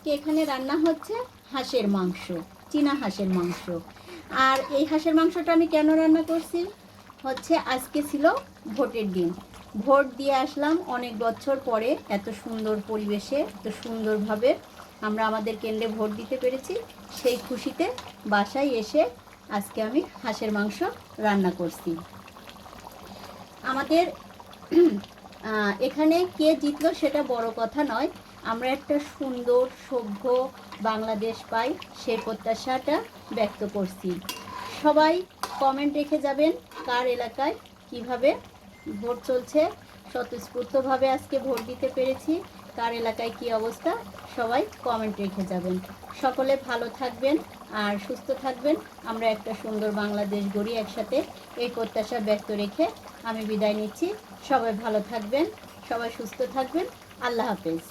আজকে এখানে রান্না হচ্ছে হাঁসের মাংস, চীনা হাঁসের মাংস। আর এই হাঁসের মাংসটা আমি কেন রান্না করছি হচ্ছে, আজকে ছিল ভোটের দিন। ভোট দিয়ে আসলাম অনেক বছর পরে, এত সুন্দর পরিবেশে, এত সুন্দরভাবে আমরা আমাদের কেন্দ্রে ভোট দিতে পেরেছি। সেই খুশিতে বাসায় এসে আজকে আমি হাঁসের মাংস রান্না করছি। আমাদের এখানে কে জিতলো সেটা বড় কথা নয়, আমরা একটা সুন্দর সভ্য বাংলাদেশ পাই সেই প্রত্যাশাটা ব্যক্ত করছি। সবাই কমেন্ট রেখে যাবেন কার এলাকায় কিভাবে ভোট চলছে, স্বতঃস্ফূর্তভাবে আজকে ভোট দিতে পেরেছি, কার এলাকায় কি অবস্থা, সবাই কমেন্ট রেখে যাবেন। সকলে ভালো থাকবেন আর সুস্থ থাকবেন, আমরা একটা সুন্দর বাংলাদেশ গড়ি একসাথে, এই প্রত্যাশা ব্যক্ত রেখে আমি বিদায় নিচ্ছি। সবাই ভালো থাকবেন, সবাই সুস্থ থাকবেন। আল্লাহ হাফেজ।